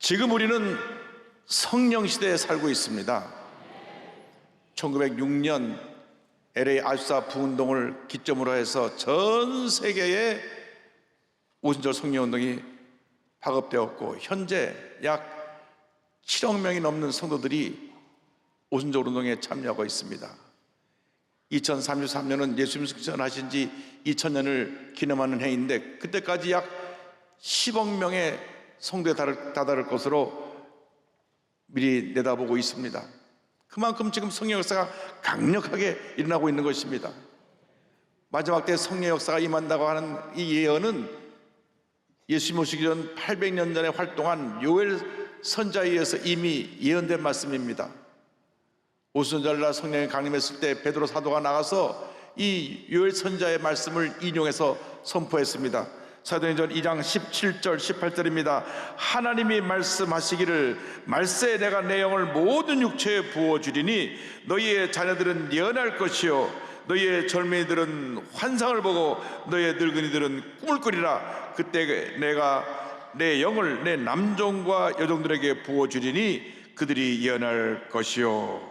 지금 우리는 성령 시대에 살고 있습니다. 1906년 LA 아수사 부운동을 기점으로 해서 전 세계에 오순절 성령운동이 파급되었고, 현재 약 7억 명이 넘는 성도들이 오순절 운동에 참여하고 있습니다. 2033년은 예수님 승천하신 지 2000년을 기념하는 해인데, 그때까지 약 10억 명의 성도에 다다를 것으로 미리 내다보고 있습니다. 그만큼 지금 성령 역사가 강력하게 일어나고 있는 것입니다. 마지막 때 성령 역사가 임한다고 하는 이 예언은 예수님 오시기 전 800년 전에 활동한 요엘 선자에 의해서 이미 예언된 말씀입니다. 오순절날 성령이 강림했을 때 베드로 사도가 나가서 이 요엘 선자의 말씀을 인용해서 선포했습니다. 사도행전 2장 17절 18절입니다. 하나님이 말씀하시기를 말세에 내가 내 영을 모든 육체에 부어주리니 너희의 자녀들은 예언할 것이요 너희의 젊은이들은 환상을 보고 너희의 늙은이들은 꿈을 꾸리라. 그때 내가 내 영을 내 남종과 여종들에게 부어주리니 그들이 예언할 것이요.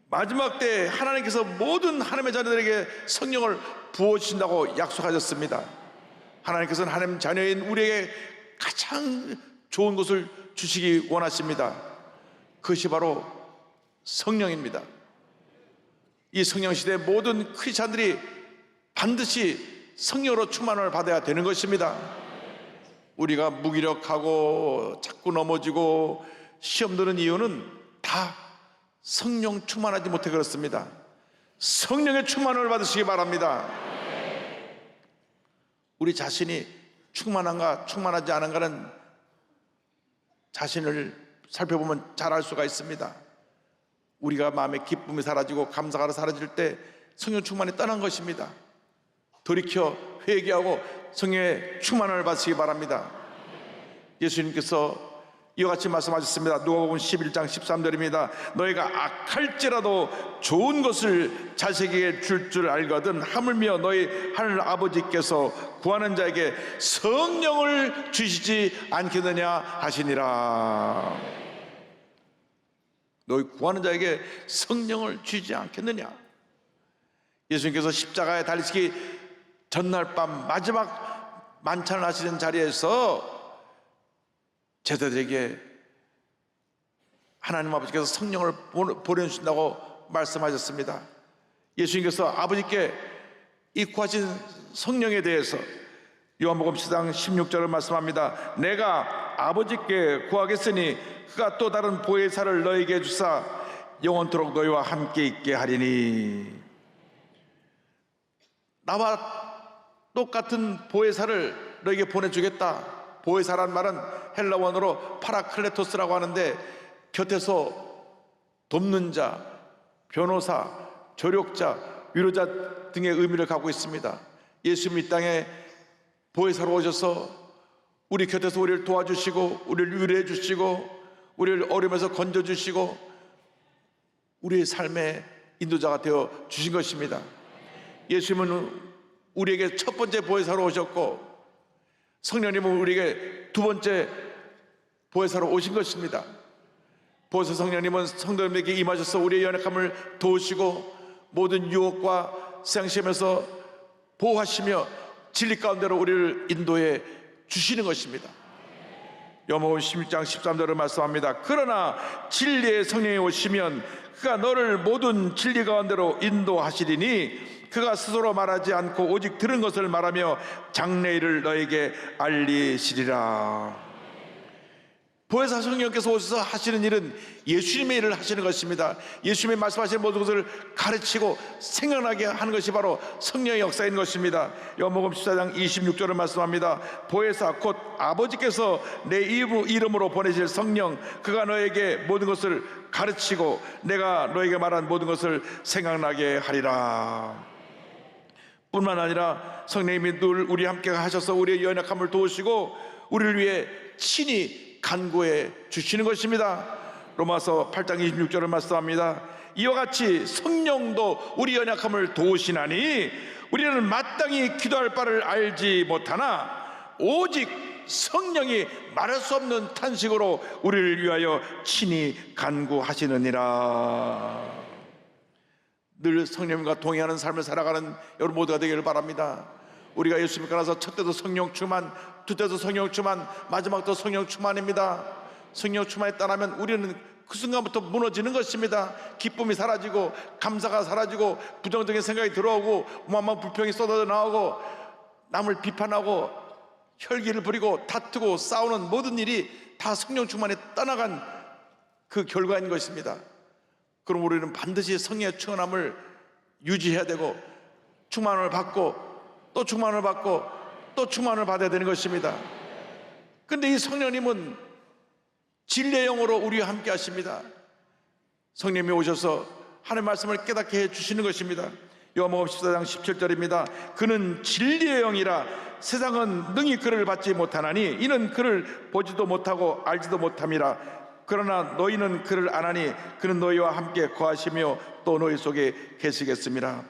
마지막 때 하나님께서 모든 하나님의 자녀들에게 성령을 부어주신다고 약속하셨습니다. 하나님께서는 하나님 자녀인 우리에게 가장 좋은 것을 주시기 원하십니다. 그것이 바로 성령입니다. 이 성령 시대의 모든 크리스찬들이 반드시 성령으로 충만을 받아야 되는 것입니다. 우리가 무기력하고 자꾸 넘어지고 시험 드는 이유는 다 성령 충만하지 못해 그렇습니다. 성령의 충만을 받으시기 바랍니다. 우리 자신이 충만한가 충만하지 않은가는 자신을 살펴보면 잘 알 수가 있습니다. 우리가 마음의 기쁨이 사라지고 감사가 사라질 때 성령 충만이 떠난 것입니다. 돌이켜 회개하고 성령의 충만을 받으시기 바랍니다. 예수님께서 이와 같이 말씀하셨습니다. 누가복음 11장 13절입니다. 너희가 악할지라도 좋은 것을 자식에게 줄 알거든 하물며 너희 하늘 아버지께서 구하는 자에게 성령을 주시지 않겠느냐 하시니라. 너희 구하는 자에게 성령을 주시지 않겠느냐. 예수님께서 십자가에 달리시기 전날 밤 마지막 만찬을 하시는 자리에서 제자들에게 하나님 아버지께서 성령을 보내주신다고 말씀하셨습니다. 예수님께서 아버지께 이 구하신 성령에 대해서 요한복음 10장 16절을 말씀합니다. 내가 아버지께 구하겠으니 그가 또 다른 보혜사를 너에게 주사 영원토록 너희와 함께 있게 하리니. 나와 똑같은 보혜사를 너에게 보내주겠다. 보혜사란 말은 헬라 원어로 파라클레토스라고 하는데 곁에서 돕는 자, 변호사, 조력자, 위로자 등의 의미를 갖고 있습니다. 예수님 이 땅에 보혜사로 오셔서 우리 곁에서 우리를 도와주시고 우리를 위로해 주시고 우리를 어려움에서 건져주시고 우리의 삶의 인도자가 되어 주신 것입니다. 예수님은 우리에게 첫 번째 보혜사로 오셨고 성령님은 우리에게 두 번째 보혜사로 오신 것입니다. 보혜사 성령님은 성도님에게 임하셔서 우리의 연약함을 도우시고 모든 유혹과 세상시험에서 보호하시며 진리 가운데로 우리를 인도해 주시는 것입니다. 요한복음 16장 13절을 말씀합니다. 그러나 진리의 성령이 오시면 그가 너를 모든 진리 가운데로 인도하시리니 그가 스스로 말하지 않고 오직 들은 것을 말하며 장래일을 너에게 알리시리라. 보혜사 성령께서 오셔서 하시는 일은 예수님의 일을 하시는 것입니다. 예수님의 말씀하시는 모든 것을 가르치고 생각나게 하는 것이 바로 성령의 역사인 것입니다. 요한복음 14장 26절을 말씀합니다. 보혜사 곧 아버지께서 내 이름으로 보내실 성령 그가 너에게 모든 것을 가르치고 내가 너에게 말한 모든 것을 생각나게 하리라. 뿐만 아니라 성령님이 늘 우리 함께 하셔서 우리의 연약함을 도우시고 우리를 위해 친히 간구해 주시는 것입니다. 로마서 8장 26절을 말씀합니다. 이와 같이 성령도 우리 연약함을 도우시나니 우리는 마땅히 기도할 바를 알지 못하나 오직 성령이 말할 수 없는 탄식으로 우리를 위하여 친히 간구하시느니라. 늘 성령님과 동행하는 삶을 살아가는 여러분 모두가 되기를 바랍니다. 우리가 예수 믿고 나서 첫 때도 성령 충만, 두 때도 성령 충만, 마지막도 성령 충만입니다. 성령 충만에 따르면 우리는 그 순간부터 무너지는 것입니다. 기쁨이 사라지고 감사가 사라지고 부정적인 생각이 들어오고 어마어마한 불평이 쏟아져 나오고 남을 비판하고 혈기를 부리고 다투고 싸우는 모든 일이 다 성령 충만에 떠나간 그 결과인 것입니다. 그럼 우리는 반드시 성령의 충만함을 유지해야 되고 충만을 받고 또 충만을 받고 또 충만을 받아야 되는 것입니다. 그런데 이 성령님은 진리의 영으로 우리와 함께 하십니다. 성령님이 오셔서 하나님의 말씀을 깨닫게 해주시는 것입니다. 요한복음 14장 17절입니다. 그는 진리의 영이라 세상은 능히 그를 받지 못하나니 이는 그를 보지도 못하고 알지도 못함이라. 그러나 너희는 그를 아나니 그는 너희와 함께 거하시며 또 너희 속에 계시겠습니다.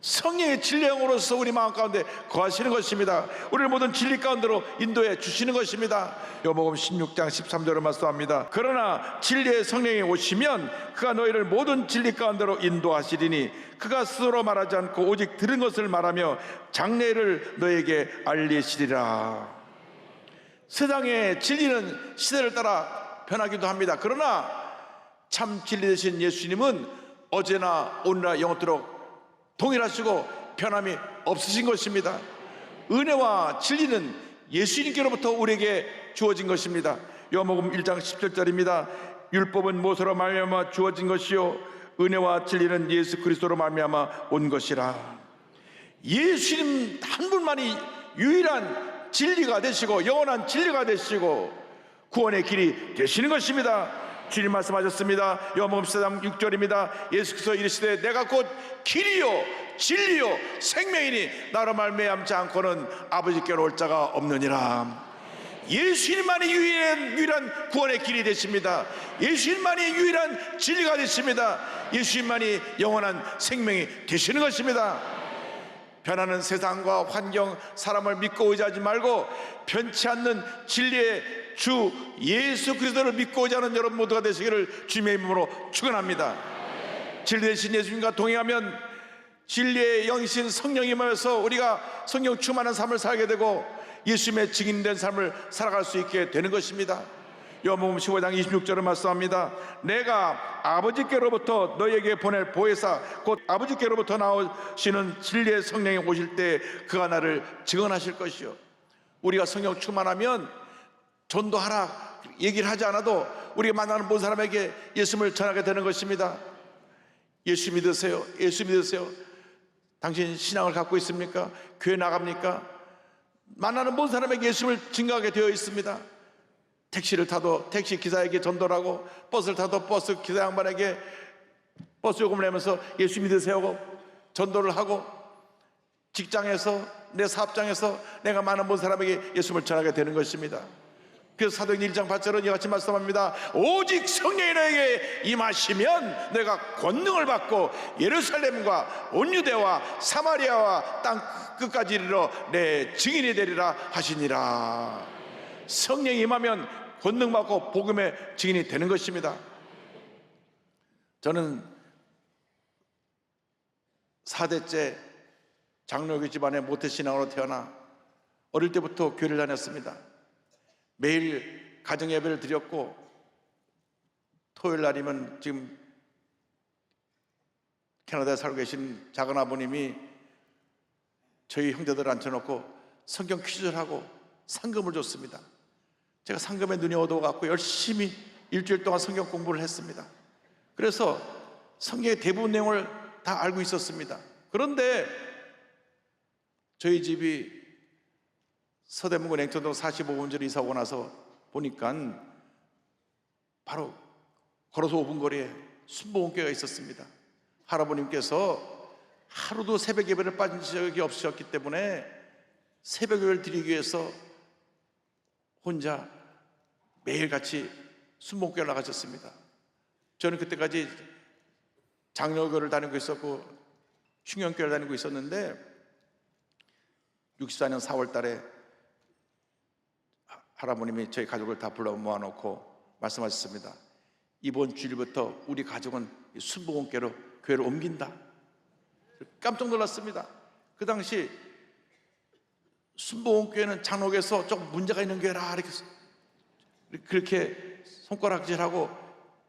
성령의 진리의 영으로서 우리 마음 가운데 거하시는 것입니다. 우리를 모든 진리 가운데로 인도해 주시는 것입니다. 요한복음 16장 13절을 말씀합니다. 그러나 진리의 성령이 오시면 그가 너희를 모든 진리 가운데로 인도하시리니 그가 스스로 말하지 않고 오직 들은 것을 말하며 장래를 너에게 알리시리라. 세상의 진리는 시대를 따라 변하기도 합니다. 그러나 참 진리 되신 예수님은 어제나 오늘나 영원토록 동일하시고 변함이 없으신 것입니다. 은혜와 진리는 예수님께로부터 우리에게 주어진 것입니다. 요한복음 1장 17절입니다. 율법은 모세로 말미암아 주어진 것이요 은혜와 진리는 예수 그리스도로 말미암아 온 것이라. 예수님 한 분만이 유일한 진리가 되시고 영원한 진리가 되시고 구원의 길이 되시는 것입니다. 주님 말씀하셨습니다. 요한복음 14장 6절입니다. 예수께서 이르시되 내가 곧 길이요 진리요 생명이니 나로 말미암지 않고는 아버지께로 올 자가 없느니라. 예수님만이 유일한 구원의 길이 되십니다. 예수님만이 유일한 진리가 되십니다. 예수님만이 영원한 생명이 되시는 것입니다. 변하는 세상과 환경, 사람을 믿고 의지하지 말고 변치 않는 진리의 주 예수 그리스도를 믿고 의지하는 여러분 모두가 되시기를 주님의 이름으로 축원합니다. 진리 되신 예수님과 동행하면 진리의 영이신 성령이 임하여서 우리가 성령 충만한 삶을 살게 되고 예수님의 증인된 삶을 살아갈 수 있게 되는 것입니다. 요한복음 15장 26절을 말씀합니다. 내가 아버지께로부터 너희에게 보낼 보혜사 곧 아버지께로부터 나오시는 진리의 성령이 오실 때 그가 나를 증언하실 것이요. 우리가 성령 충만하면 전도하라 얘기를 하지 않아도 우리가 만나는 모든 사람에게 예수님을 전하게 되는 것입니다. 예수 믿으세요. 예수 믿으세요. 당신 신앙을 갖고 있습니까? 교회 나갑니까? 만나는 모든 사람에게 예수님을 증거하게 되어 있습니다. 택시를 타도 택시 기사에게 전도를 하고 버스를 타도 버스 기사 양반에게 버스 요금을 내면서 예수 믿으세요 전도를 하고 직장에서 내 사업장에서 내가 많은 모든 사람에게 예수님을 전하게 되는 것입니다. 그래서 사도행전 1장 8절은 이같이 말씀합니다. 오직 성령이 너에게 임하시면 내가 권능을 받고 예루살렘과 온 유대와 사마리아와 땅 끝까지 이르러 내 증인이 되리라 하시니라. 성령이 임하면 권능 받고 복음의 증인이 되는 것입니다. 저는 4대째 장로교 집안의 모태신앙으로 태어나 어릴 때부터 교회를 다녔습니다. 매일 가정예배를 드렸고 토요일 날이면 지금 캐나다에 살고 계신 작은 아버님이 저희 형제들을 앉혀놓고 성경 퀴즈를 하고 상금을 줬습니다. 제가 상금에 눈이 어두워갖고 열심히 일주일 동안 성경 공부를 했습니다. 그래서 성경의 대부분 내용을 다 알고 있었습니다. 그런데 저희 집이 서대문구 냉천동 45번지로 이사 오고 나서 보니까 바로 걸어서 5분 거리에 순복음교회가 있었습니다. 할아버님께서 하루도 새벽 예배를 빠진 적이 없으셨기 때문에 새벽 예배를 드리기 위해서 혼자 매일같이 순복음교회를 나가셨습니다. 저는 그때까지 장로교를 다니고 있었고 충영교회를 다니고 있었는데 64년 4월 달에 할아버님이 저희 가족을 다 불러 모아놓고 말씀하셨습니다. 이번 주일부터 우리 가족은 순복음교회로 교회를 옮긴다. 깜짝 놀랐습니다. 그 당시 순복음교회는 장로교에서 조금 문제가 있는 교회라 그렇게 손가락질하고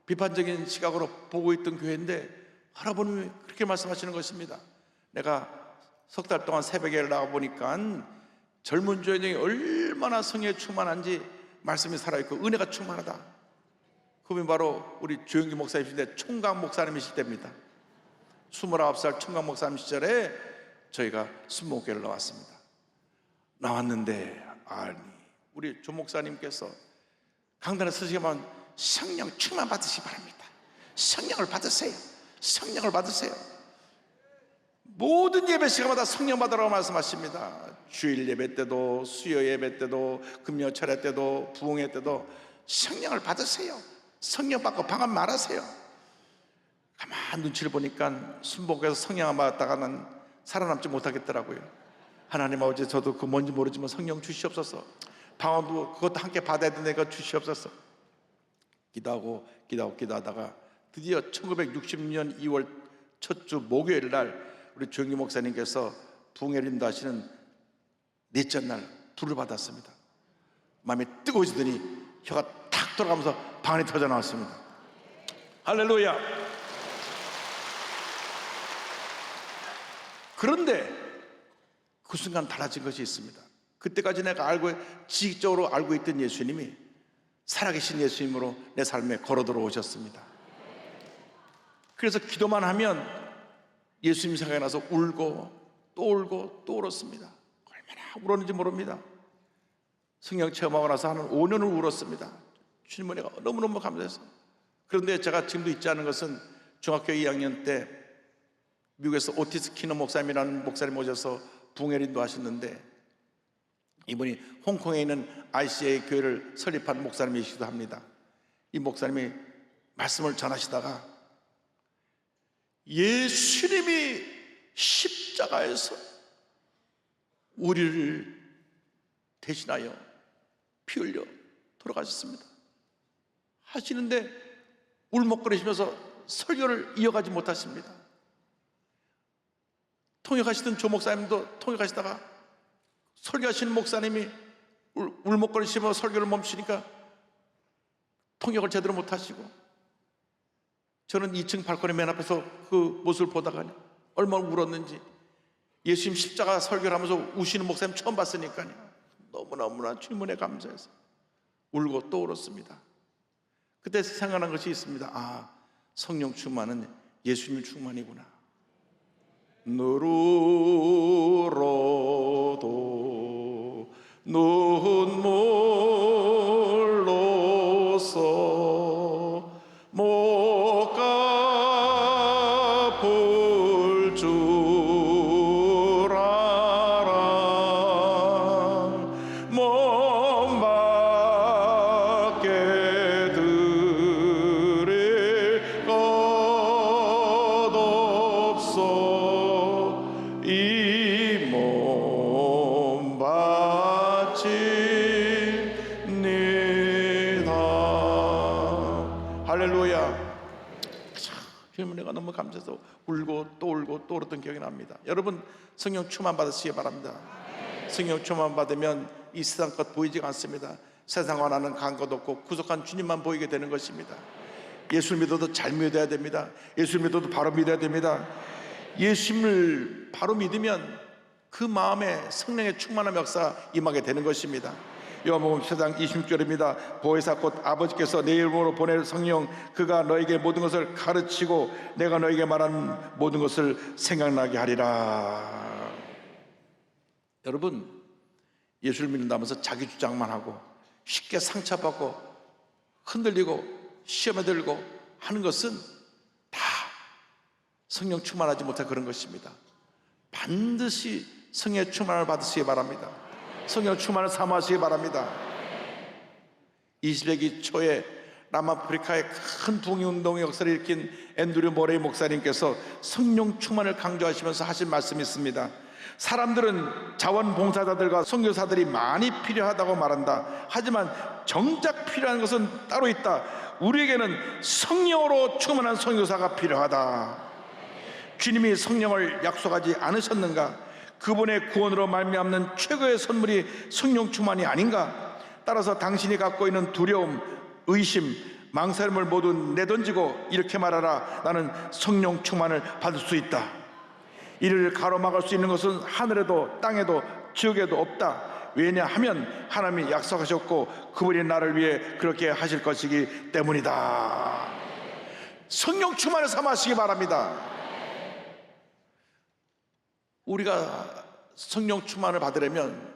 비판적인 시각으로 보고 있던 교회인데 할아버님이 그렇게 말씀하시는 것입니다. 내가 석 달 동안 새벽에 나가보니까 젊은 조연정이 얼마나 성령에 충만한지 말씀이 살아있고 은혜가 충만하다. 그분이 바로 우리 조영기 목사님이신데 총각 목사님이실 때입니다. 29살 총각 목사님 시절에 저희가 순복음교회를 나왔습니다. 나왔는데 아니 우리 조 목사님께서 강단에 서시기만 성령 충만 받으시기 바랍니다. 성령을 받으세요. 성령을 받으세요. 모든 예배 시간마다 성령 받으라고 말씀하십니다. 주일 예배 때도 수요 예배 때도 금요 철회 때도 부흥회 때도 성령을 받으세요. 성령 받고 방언 말하세요. 가만 눈치를 보니까 순복에서 성령 안 받았다가는 살아남지 못하겠더라고요. 하나님 아버지 저도 그 뭔지 모르지만 성령 주시옵소서. 방언도 그것도 함께 받아야 되는데 그거 주시옵소서. 기도하다가 드디어 1960년 2월 첫 주 목요일 날 우리 조영기 목사님께서 부흥회를 인도하시는 넷째 날 불을 받았습니다. 마음이 뜨거워지더니 혀가 탁 돌아가면서 방언이 터져 나왔습니다. 할렐루야. 그런데 그 순간 달라진 것이 있습니다. 그때까지 내가 지식적으로 알고 있던 예수님이 살아계신 예수님으로 내 삶에 걸어 들어오셨습니다. 그래서 기도만 하면 예수님 생각이 나서 울고 또 울었습니다. 얼마나 울었는지 모릅니다. 성령 체험하고 나서 한 5년을 울었습니다. 주님 은혜가 너무너무 감사해서. 그런데 제가 지금도 잊지 않은 것은 중학교 2학년 때 미국에서 오티스 키너 목사님이라는 목사님 오셔서 부흥회를 인도하셨는데 이분이 홍콩에 있는 ICA 교회를 설립한 목사님이시기도 합니다. 이 목사님이 말씀을 전하시다가 예수님이 십자가에서 우리를 대신하여 피 흘려 돌아가셨습니다 하시는데 울먹거리시면서 설교를 이어가지 못하십니다. 통역하시던 조 목사님도 통역하시다가 설교하시는 목사님이 울먹거리시며 설교를 멈추니까 통역을 제대로 못하시고 저는 2층 발코니 맨 앞에서 그 모습을 보다가 얼마나 울었는지 예수님 십자가 설교를 하면서 우시는 목사님 처음 봤으니까요. 너무나 주님 은혜 감사해서 울고 또 울었습니다. 그때 생각난 것이 있습니다. 아, 성령 충만은 예수님 충만이구나. 누르러도 눈물로써 못 갚을 줄 알아 몸 밖에 드릴 것 없어 이 몸 바칩니다. 할렐루야. 주님 은혜가 너무 감사해서 울고 또 울었던 기억이 납니다. 여러분 성령 충만 받으시기 바랍니다. 성령 충만 받으면 이 세상 것 보이지가 않습니다. 세상 원하는 간 것 없고 구속한 주님만 보이게 되는 것입니다. 예수를 믿어도 잘 믿어야 됩니다. 예수를 믿어도 바로 믿어야 됩니다. 예수님을 바로 믿으면 그 마음에 성령의 충만한 역사 임하게 되는 것입니다. 요한복음 4장 26절입니다. 보혜사 곧 아버지께서 내 이름으로 보낼 성령 그가 너에게 모든 것을 가르치고 내가 너에게 말한 모든 것을 생각나게 하리라. 여러분 예수를 믿는다면서 자기 주장만 하고 쉽게 상처받고 흔들리고 시험에 들고 하는 것은 다 성령 충만하지 못한 그런 것입니다. 반드시 성령의 충만을 받으시기 바랍니다. 성령 충만을 사모하시기 바랍니다. 20세기 초에 남아프리카의 큰 부흥운동의 역사를 일으킨 앤드류 모레이 목사님께서 성령 충만을 강조하시면서 하신 말씀이 있습니다. 사람들은 자원봉사자들과 선교사들이 많이 필요하다고 말한다. 하지만 정작 필요한 것은 따로 있다. 우리에게는 성령으로 충만한 선교사가 필요하다. 주님이 성령을 약속하지 않으셨는가? 그분의 구원으로 말미암는 최고의 선물이 성령 충만이 아닌가? 따라서 당신이 갖고 있는 두려움, 의심, 망설임을 모두 내던지고 이렇게 말하라. 나는 성령 충만을 받을 수 있다. 이를 가로막을 수 있는 것은 하늘에도 땅에도 지옥에도 없다. 왜냐하면 하나님이 약속하셨고 그분이 나를 위해 그렇게 하실 것이기 때문이다. 성령 충만을 삼으시기 바랍니다. 우리가 성령 충만을 받으려면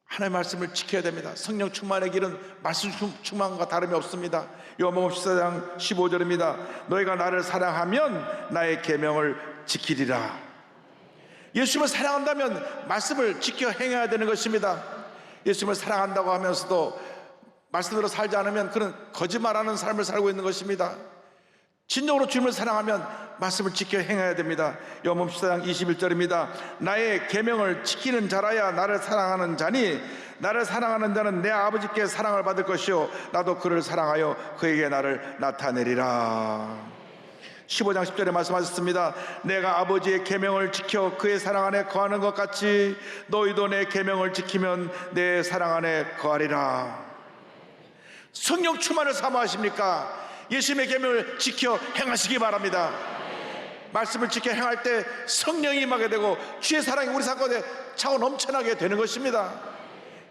하나님의 말씀을 지켜야 됩니다. 성령 충만의 길은 말씀 충만과 다름이 없습니다. 요한복음 14장 15절입니다. 너희가 나를 사랑하면 나의 계명을 지키리라. 예수님을 사랑한다면 말씀을 지켜 행해야 되는 것입니다. 예수님을 사랑한다고 하면서도 말씀대로 살지 않으면 그는 거짓말하는 삶을 살고 있는 것입니다. 진정으로 주님을 사랑하면 말씀을 지켜 행해야 됩니다. 요한복음 14장 21절입니다. 나의 계명을 지키는 자라야 나를 사랑하는 자니 나를 사랑하는 자는 내 아버지께 사랑을 받을 것이요 나도 그를 사랑하여 그에게 나를 나타내리라. 15장 10절에 말씀하셨습니다. 내가 아버지의 계명을 지켜 그의 사랑 안에 거하는 것 같이 너희도 내 계명을 지키면 내 사랑 안에 거하리라. 성령 충만을 사모하십니까? 예수님의 계명을 지켜 행하시기 바랍니다. 말씀을 지켜 행할 때 성령이 임하게 되고 주의 사랑이 우리 삶 가운데 차고 넘쳐나게 되는 것입니다.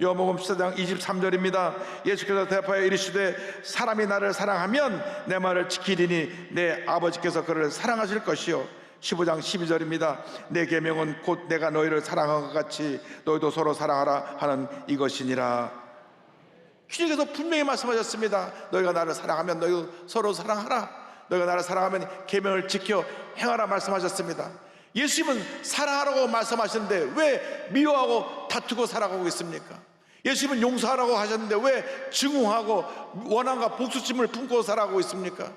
요한복음 14장 23절입니다. 예수께서 대답하여 이르시되 사람이 나를 사랑하면 내 말을 지키리니 내 아버지께서 그를 사랑하실 것이요 15장 12절입니다. 내 계명은 곧 내가 너희를 사랑한 것 같이 너희도 서로 사랑하라 하는 이것이니라. 주님께서 분명히 말씀하셨습니다. 너희가 나를 사랑하면 너희도 서로 사랑하라. 너희가 나를 사랑하면 계명을 지켜 행하라 말씀하셨습니다. 예수님은 사랑하라고 말씀하셨는데 왜 미워하고 다투고 살아가고 있습니까? 예수님은 용서하라고 하셨는데 왜 증오하고 원한과 복수심을 품고 살아가고 있습니까?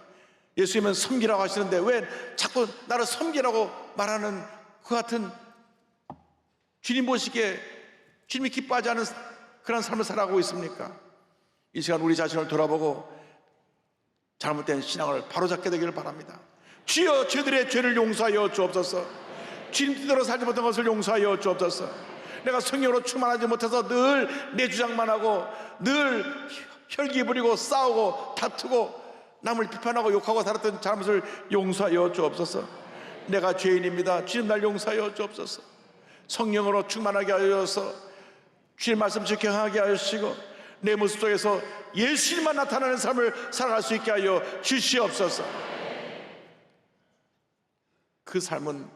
예수님은 섬기라고 하시는데 왜 자꾸 나를 섬기라고 말하는 그 같은 주님 보시기에 주님이 기뻐하지 않은 그런 삶을 살아가고 있습니까? 이 시간 우리 자신을 돌아보고 잘못된 신앙을 바로잡게 되기를 바랍니다. 주여 저들의 죄를 용서하여 주옵소서. 주님 뜻대로 살지 못한 것을 용서하여 주옵소서. 내가 성령으로 충만하지 못해서 늘 내 주장만 하고 늘 혈기 부리고 싸우고 다투고 남을 비판하고 욕하고 살았던 잘못을 용서하여 주옵소서. 내가 죄인입니다. 주님 날 용서하여 주옵소서. 성령으로 충만하게 하여서 주님 말씀 지켜 행하게 하시고 내 모습 속에서 예수님만 나타나는 삶을 살아갈 수 있게 하여 주시옵소서. 그 삶은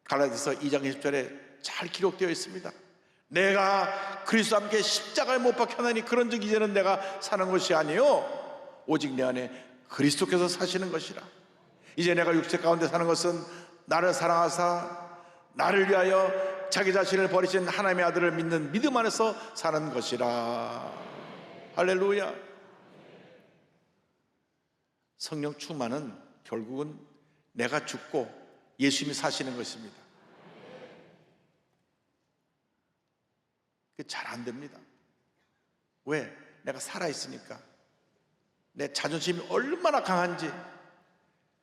갈라디아서 2장 20절에 잘 기록되어 있습니다. 내가 그리스도와 함께 십자가에 못 박혀나니 그런즉 이제는 내가 사는 것이 아니요 오직 내 안에 그리스도께서 사시는 것이라. 이제 내가 육체 가운데 사는 것은 나를 사랑하사 나를 위하여 자기 자신을 버리신 하나님의 아들을 믿는 믿음 안에서 사는 것이라. 할렐루야. 성령 충만은 결국은 내가 죽고 예수님이 사시는 것입니다. 그게 잘 안 됩니다. 왜? 내가 살아있으니까. 내 자존심이 얼마나 강한지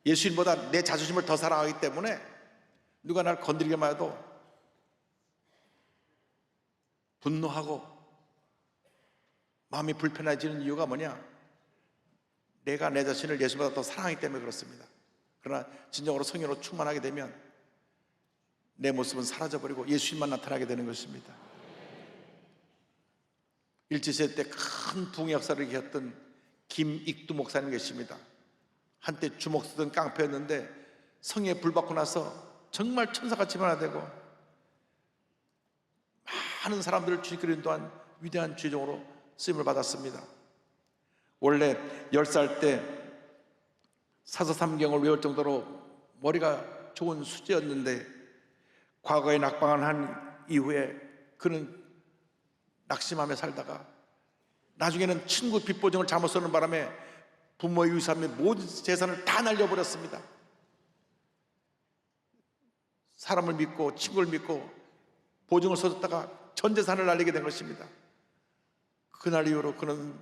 예수님보다 내 자존심을 더 사랑하기 때문에 누가 날 건드리기만 해도 분노하고 마음이 불편해지는 이유가 뭐냐? 내가 내 자신을 예수보다 더 사랑하기 때문에 그렇습니다. 그러나 진정으로 성령으로 충만하게 되면 내 모습은 사라져버리고 예수님만 나타나게 되는 것입니다. 일제시대 때 큰 부흥의 역사를 이겼던 김익두 목사님 계십니다. 한때 주먹 쓰던 깡패였는데 성령에 불받고 나서 정말 천사같이 변화되고 많은 사람들을 주님께 인도한 위대한 주종으로 쓰임을 받았습니다. 원래 10살 때 사서삼경을 외울 정도로 머리가 좋은 수재였는데 과거에 낙방을 한 이후에 그는 낙심하며 살다가 나중에는 친구 빚보증을 잘못 쓰는 바람에 부모의 유산 및 모든 재산을 다 날려버렸습니다. 사람을 믿고 친구를 믿고 보증을 서줬다가 전 재산을 날리게 된 것입니다. 그날 이후로 그는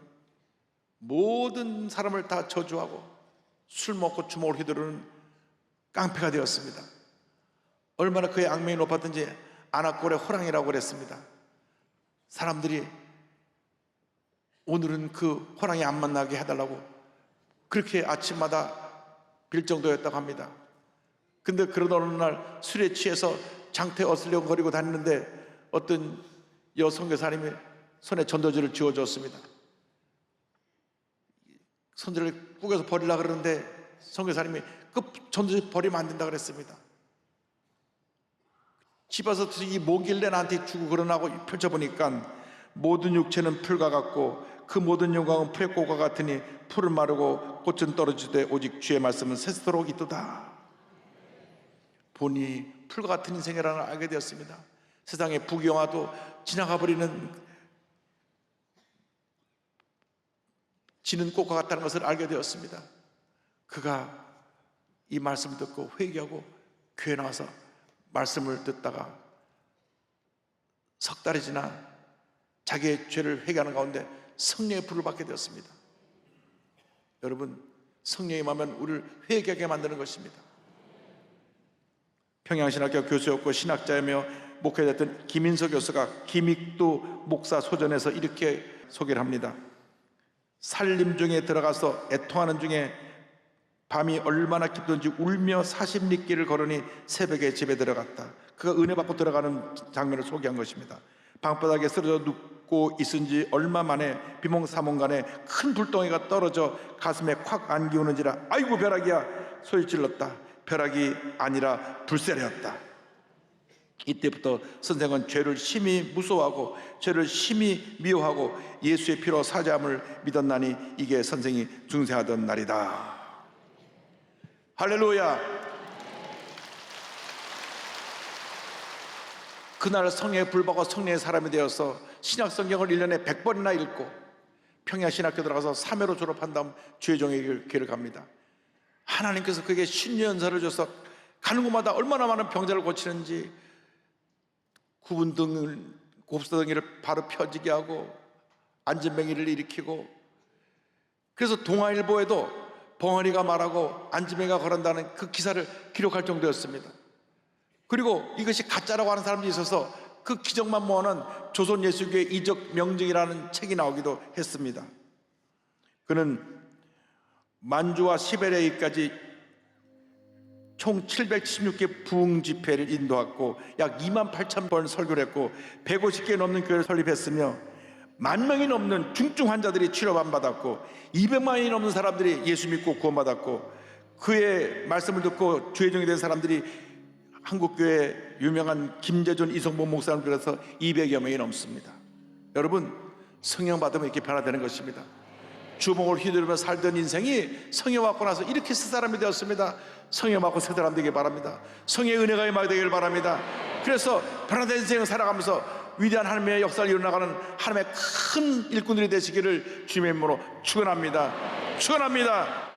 모든 사람을 다 저주하고 술 먹고 주먹을 휘두르는 깡패가 되었습니다. 얼마나 그의 악명이 높았든지 안악골의 호랑이라고 그랬습니다. 사람들이 오늘은 그 호랑이 안 만나게 해달라고 그렇게 아침마다 빌 정도였다고 합니다. 근데 그런 어느 날 술에 취해서 장태 어슬렁거리고 다니는데 어떤 여선교사님이 손에 전도지를 쥐어줬습니다. 선지를 꾸겨서 버리려고 그러는데 선교사님이 그 전도지 버리면 안 된다 그랬습니다. 집어서 이 모길래 나한테 주고 그러나고 펼쳐보니까 모든 육체는 풀과 같고 그 모든 영광은 풀의 꽃과 같으니 풀은 마르고 꽃은 떨어지되 오직 주의 말씀은 새도록 있도다. 보니 풀과 같은 인생이라는 걸 알게 되었습니다. 세상의 부귀영화도 지나가 버리는 지는 꽃과 같다는 것을 알게 되었습니다. 그가 이 말씀을 듣고 회개하고 교회 나와서 말씀을 듣다가 석 달이 지나 자기의 죄를 회개하는 가운데 성령의 불을 받게 되었습니다. 여러분, 성령이 임하면 우리를 회개하게 만드는 것입니다. 평양신학교 교수였고 신학자이며 목회자였던 김인석 교수가 김익두 목사 소전에서 이렇게 소개를 합니다. 살림 중에 들어가서 애통하는 중에 밤이 얼마나 깊든지 울며 40리길을 걸으니 새벽에 집에 들어갔다. 그가 은혜 받고 들어가는 장면을 소개한 것입니다. 방바닥에 쓰러져 눕고 있은 지 얼마 만에 비몽사몽간에 큰 불덩이가 떨어져 가슴에 콱 안기우는지라 아이고 벼락이야 소리 질렀다. 벼락이 아니라 불새였다. 이때부터 선생은 죄를 심히 무서워하고 죄를 심히 미워하고 예수의 피로 사죄함을 믿었나니 이게 선생이 중생하던 날이다. 할렐루야. 그날 성령의 불받고 성령의 사람이 되어서 신약성경을 1년에 100번이나 읽고 평양신학교 들어가서 3회로 졸업한 다음 주의 종의 길을 갑니다. 하나님께서 그에게 신유연사를 줘서 가는 곳마다 얼마나 많은 병자를 고치는지 구분등을 곱사등이를 바로 펴지게 하고 안진뱅이를 일으키고, 그래서 동아일보에도 벙어리가 말하고 안진뱅이가 걸은다는 그 기사를 기록할 정도였습니다. 그리고 이것이 가짜라고 하는 사람들이 있어서 그 기적만 모아놓은 조선 예수교회 이적 명증이라는 책이 나오기도 했습니다. 그는 만주와 시베리아까지 총 776개 부흥 집회를 인도했고 약 28,000번 설교를 했고 150개 넘는 교회를 설립했으며 10,000명이 넘는 중증 환자들이 치료받았고 200만이 넘는 사람들이 예수 믿고 구원받았고, 그의 말씀을 듣고 주의 종이 된 사람들이 한국교회 유명한 김재준, 이성봉 목사를 비롯해서 200여 명이 넘습니다. 여러분, 성령 받으면 이렇게 변화되는 것입니다. 주먹을 휘두르며 살던 인생이 성령 받고 나서 이렇게 새 사람이 되었습니다. 성령 받고 새 사람 되길 바랍니다. 성령의 은혜가 임하게 되길 바랍니다. 그래서 변화된 인생을 살아가면서 위대한 하나님의 역사를 이루어나가는 하나님의 큰 일꾼들이 되시기를 주님의 이름으로 축원합니다. 축원합니다.